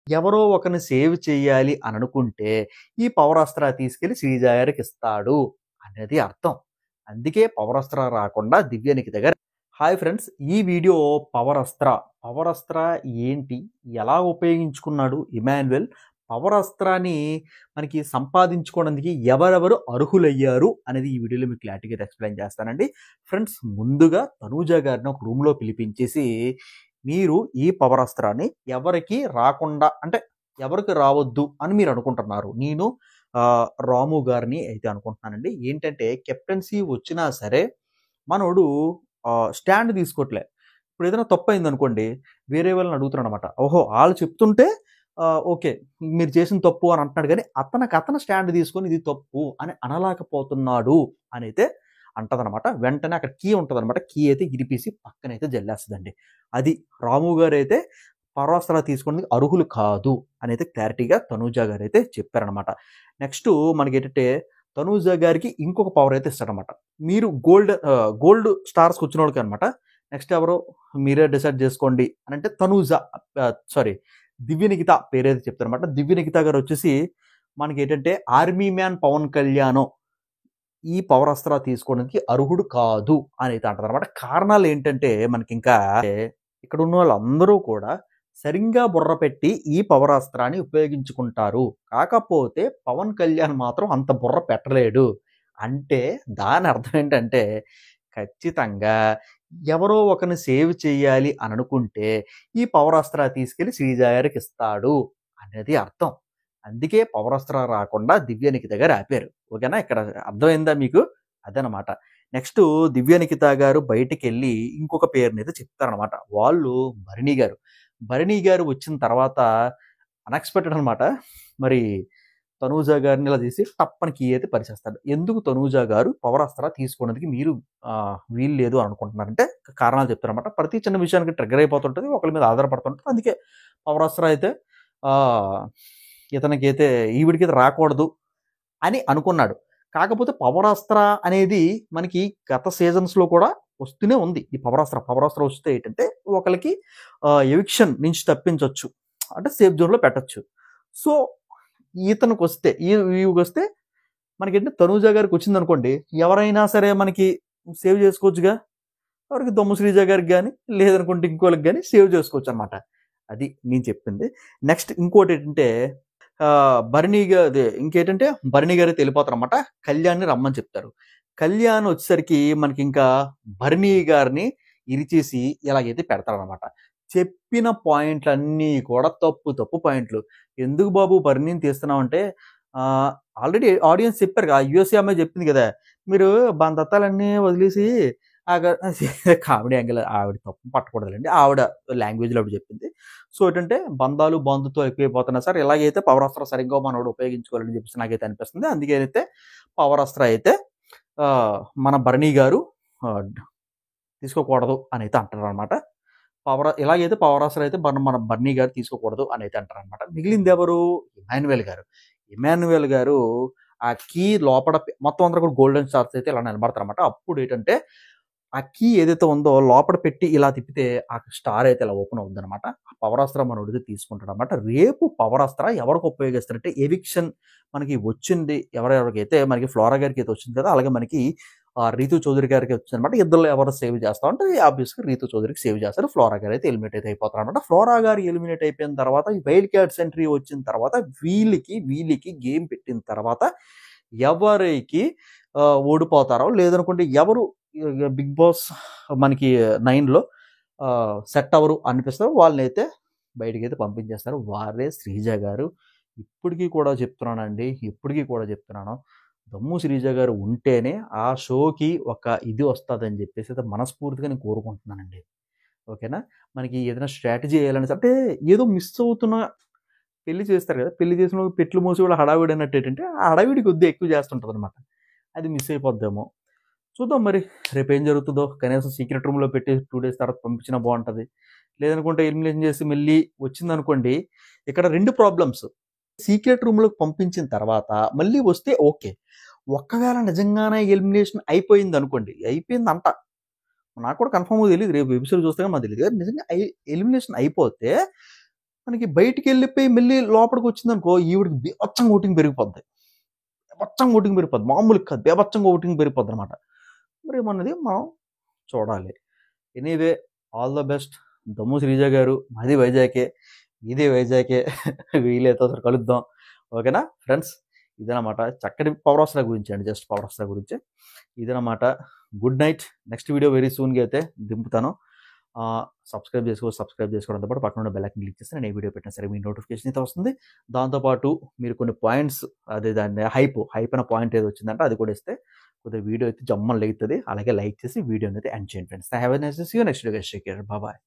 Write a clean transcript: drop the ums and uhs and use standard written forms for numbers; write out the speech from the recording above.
ఎవరో ఒకరిని సేవ్ చేయాలి అని అనుకుంటే, ఈ పవరాస్త్ర తీసుకెళ్ళి శ్రీజ గారికిస్తాడు అనేది అర్థం. అందుకే పవరాస్త్ర రాకుండా దివ్యనిఖిత గారు హాయ్ ఫ్రెండ్స్! ఈ వీడియో పవరాస్త్ర. పవరాస్త్ర ఏంటి? ఎలా ఉపయోగించుకున్నాడు ఇమాన్యుయల్? పవరాస్త్రాన్ని మనకి సంపాదించుకోవడానికి ఎవరెవరు అర్హులయ్యారు అనేది ఈ వీడియోలో మీకు క్లారిటీగా ఎక్స్‌ప్లెయిన్ చేస్తానండి. ఫ్రెండ్స్ ముందుగా తనూజ గారిని ఒక రూమ్‌లో పిలిపించేసి మీరు ఈ పవరాస్త్రాన్ని ఎవరికీ రాకుండా అంటే ఎవరికి రావద్దు అని మీరు అనుకుంటున్నారు. నేను రాము గారిని అయితే అనుకుంటున్నానండి. ఏంటంటే కెప్టెన్సీ వచ్చినా సరే మనోడు స్టాండ్ తీసుకోవట్లే. ఇప్పుడు ఏదైనా తప్పయిందనుకోండి, వేరే వాళ్ళని అడుగుతున్నాడనమాట. ఓహో! ఆళ్ళు చెప్తుంటే ఓకే. మీరు చేసిన తప్పు అని అంటున్నాడు గానీ, అతను స్టాండ్ తీసుకొని ఇది తప్పు అని అనలేకపోతున్నాడు అనైతే అంటదనమాట. వెంటనే అక్కడ కీ ఉంటదనమాట. కీ అయితే ఇరిపేసి పక్కనైతే జల్లేస్తదండి. అది రాము గారైతే పరాస్త్ర తీసుకునేందుకు అర్హులు కాదు అనైతే క్లారిటీగా తనూజ గారైతే చెప్పారనమాట. నెక్స్టు మనకేంటంటే తనూజ గారికి ఇంకొక పవర్ అయితే ఇస్తాడనమాట. మీరు గోల్డ్ స్టార్స్‌కొచ్చినోళ్ళకనమాట. నెక్స్ట్ ఎవరో మీరే డిసైడ్ చేసుకోండి అనంటే తనూజ సారీ దివ్యనిఖిత పేరైతే చెప్తారనమాట. దివ్యనిఖిత గారొచ్చేసి మనకేంటంటే ఆర్మీ మ్యాన్ పవన్ కళ్యాణ్ ఈ పవరాస్త్ర తీసుకోవడానికి అర్హుడు కాదు అనైతే అంటదనమాట. కారణాలేంటంటే మనకింకా ఇక్కడ ఉన్నోళ్ళందరూ కూడా సరింగా బుర్ర పెట్టి ఈ పవరాస్త్రాన్ని ఉపయోగించుకుంటారు. కాకపోతే పవన్ కళ్యాణ్ మాత్రం అంత బుర్ర పెట్టలేడు. అంటే దాని అర్థం ఏంటంటే ఖచ్చితంగా ఎవరో ఒకరిని సేవ్ చేయాలి అని అనుకుంటే ఈ పవరాస్త్ర తీసుకెళ్ళి శ్రీజ గారికిస్తాడు అనేది అర్థం. అందుకే పవరాస్త్ర రాకుండా దివ్యనిఖిత గారు ఆపారు. ఓకేనా? ఇక్కడ అర్థమైందా మీకు? అదనమాట. నెక్స్టు దివ్యనిఖిత గారు బయటికెళ్ళి ఇంకొక పేరునైతే చెప్తారనమాట. వాళ్ళు భరణి గారు. భరణి గారు వచ్చిన తర్వాత అన్‌ఎక్స్‌పెక్టెడ్ అనమాట. మరి తనూజ గారిని ఇలా తీసి టప్పని కీ అయితే పరిచేస్తాడు. ఎందుకు తనూజ గారు పవరాస్త్ర తీసుకోవడానికి మీరు వీలు లేదు అని అనుకుంటున్నారంటే కారణాలు చెప్తారనమాట. ప్రతి చిన్న విషయానికి ట్రిగ్గర్ అయిపోతుంటది. ఒకళ్ళ మీద ఆధారపడుతుంటది. అందుకే పవరాస్త్ర అయితే ఆహ్, ఇతనికైతే ఈవిడికైతే రాకూడదు అని అనుకున్నాడు. కాకపోతే పవరాస్త్ర అనేది మనకి గత సీజన్స్‌లో కూడా వస్తూనే ఉంది. ఈ పవరాస్త్ర వస్తే ఏంటంటే ఒకళ్ళకి ఎవిక్షన్ నుంచి తప్పించొచ్చు. అంటే సేఫ్ జోన్‌లో పెట్టొచ్చు. సో, ఈతనికొస్తే ఈవికొస్తే మనకేంటి తనూజ గారికొచ్చిందనుకోండి, ఎవరైనా సరే మనకి సేవ్ చేసుకోవచ్చుగా. ఎవరికి దొమ్ము శ్రీజ గారికి గాని, లేదనుకుంటే ఇంకోళ్ళకి గాని సేవ్ చేసుకోవచ్చనమాట. అది నేను చెప్పింది. నెక్స్ట్ ఇంకోటేంటంటే ఇంకేంటంటే భరణి గారైతే ఎళ్ళిపోతారనమాట. కళ్యాణ్‌ని రమ్మని చెప్తారు. కళ్యాణ్ వచ్చేసరికి మనకింకా భరణి గారిని ఇరిచేసి ఇలాగైతే పెడతాడనమాట. చెప్పిన పాయింట్లన్నీ కూడా తప్పు పాయింట్లు. ఎందుకు బాబు భరణిని తీస్తున్నావంటే ఆల్రెడీ ఆడియన్స్ చెప్పారుగా. ఆ యూఎస్ఏ అమ్మాయి చెప్పింది గదా! మీరు బంధత్తాలన్నీ వదిలేసి ఆగ కామెడీ యాంగిల్ ఆవిడ తప్పు పట్టకూడదులెండి. ఆవిడ లాంగ్వేజ్‌లో ఆవిడ చెప్పింది. సో, ఏంటంటే బంధాలు, బంధుత్వాలు ఎక్కువైపోతున్నాయి సార్. ఇలాగైతే పవరాస్త్ర సరిగ్గా మనోడు ఉపయోగించుకోవాలని చెప్పేసి నాకైతే అనిపిస్తుంది. అందుకేనైతే పవరాస్త్ర అయితే మన భరణి గారు ఆహ్, తీసుకోకూడదు అనైతే అంటారనమాట. ఇలాగైతే పవరాస్త్ర అయితే మన బన్నీ గారు తీసుకోకూడదు అనైతే అంటారనమాట. మిగిలిందెవరు? ఇమాన్యుయల్ గారు. ఇమాన్యుయల్ గారు ఆ కీ లోపల మొత్తం అందరూ కూడా గోల్డెన్ స్టార్స్ అయితే ఇలా నిలబడతారనమాట. అప్పుడేంటంటే ఆ కీ ఏదైతే ఉందో లోపల పెట్టి ఇలా తిప్పితే ఆ స్టార్ అయితే ఇలా ఓపెన్ అవుద్దనమాట. ఆ పవరాస్త్ర మనోడితే తీసుకుంటాడనమాట. రేపు పవరాస్త్ర ఎవరికి ఉపయోగిస్తారంటే ఎవిక్షన్ మనకి వచ్చింది ఎవరెవరికైతే మనకి ఫ్లోరా గారికైతే వచ్చింది కదా! అలాగే మనకి రీతూ చౌదరి గారికి వచ్చిందనమాట. ఇద్దరిలో ఎవరు సేవ్ చేస్తామంటే ఆబ్వియస్‌గా రీతూ చౌదరికి సేవ్ చేస్తారు. ఫ్లోరా గారు అయితే ఎలిమినేట్ అయితే అయిపోతారనమాట. ఫ్లోరా గారు ఎలిమినేట్ అయిపోయిన తర్వాత ఈ వైల్డ్ కార్డ్స్ ఎంట్రీ వచ్చిన తర్వాత వీళ్ళకి గేమ్ పెట్టిన తర్వాత ఎవరికి ఓడిపోతారో లేదనుకుంటే ఎవరు బిగ్ బాస్ మనకి 9లో సెట్ అవ్వరు అనిపిస్తారో వాళ్ళనైతే బయటికైతే పంపించేస్తారు. వారే శ్రీజ గారు. ఇప్పటికి కూడా చెప్తున్నానండి. ఇప్పటికి కూడా చెప్తున్నాను. దమ్ము శ్రీజ గారు ఉంటేనే ఆ షోకి ఒక ఇది వస్తదని చెప్పేసి అయితే మనస్ఫూర్తిగా నేను కోరుకుంటున్నానండి. ఓకేనా? మనకి ఏదైనా స్ట్రాటజీ ఎయాలని అంటే ఏదో మిస్ అవుతున్న పెళ్లి చేస్తారు కదా! పెళ్లి చేసిన పెట్లు మూసి కూడా హడావిడి అన్నట్టు ఏంటంటే, ఆ హడావిడి కొద్దిగా ఎక్కువ చేస్తుంటదనమాట. అది మిస్ అయిపోద్దేమో! చూద్దాం మరి రేపేం జరుగుతదో. కనీసం సీక్రెట్ రూమ్‌లో పెట్టి 2 డేస్ తర్వాత పంపించినా బావుంటది. లేదనుకుంటే ఎలిమినేషన్ చేసి మళ్ళీ వచ్చిందనుకోండి, ఇక్కడ 2 ప్రాబ్లమ్స్. సీక్రెట్ రూమ్‌లోకి పంపించిన తర్వాత మళ్ళీ వస్తే ఓకే. ఒక్కవేళ నిజంగానే ఎలిమినేషన్ అయిపోయిందనుకోండి, అయిపోయిందంట. నాకు కూడా కన్ఫర్మ్‌గా తెలీదు. రేపు ఎపిసోడ్ చూస్తే గాని మాకు తెలీదు. నిజంగా ఎలిమినేషన్ అయిపోతే మనకి బయటికి వెళ్ళిపోయి మళ్ళీ లోపలికి వచ్చిందనుకో ఈవిడికి బీభత్సంగా ఓటింగ్ పెరిగిపోద్ది. బీభత్సంగా ఓటింగ్ పెరిగిపోద్ది. మామూలుగా కాదు, బీభత్సంగా ఓటింగ్ పెరిగిపోద్ది అనమాట. మరి ఏమన్నది మనం చూడాలి. Anyway all the best. దమ్ము శ్రీజ గారు, మాది వైజాగే, ఇది వైజాగే. వీలైతే ఒకసారి కలుద్దాం. ఓకేనా ఫ్రెండ్స్? ఇదనమాట చక్కటి పవర్ ఆఫ్ గురించి అండి, జస్ట్ పవర్ ఆఫ్ గురించి ఇదనమాట. Good night. Next video very సూన్గా అయితే దింపుతాను. సబ్స్క్రైబ్ చేసుకోవడంతో పాటు పక్కన ఉన్న బెల్ ఐకాన్ క్లిక్ చేస్తే నేను ఏ వీడియో పెట్టినా సరే మీ నోటిఫికేషన్ అయితే వస్తుంది. దాంతోపాటు మీరు కొన్ని పాయింట్స్, అదే దాన్ని హైప్ అయిన పాయింట్ ఏదో వచ్చిందంటే అది కూడా ఇస్తే కొద్దిగా వీడియో అయితే జమ్మని లేగుతుంది. అలాగే లైక్ చేసి వీడియోని అయితే ఎండ్ చేయండి friends. Have a nice day. See you next video. Bye.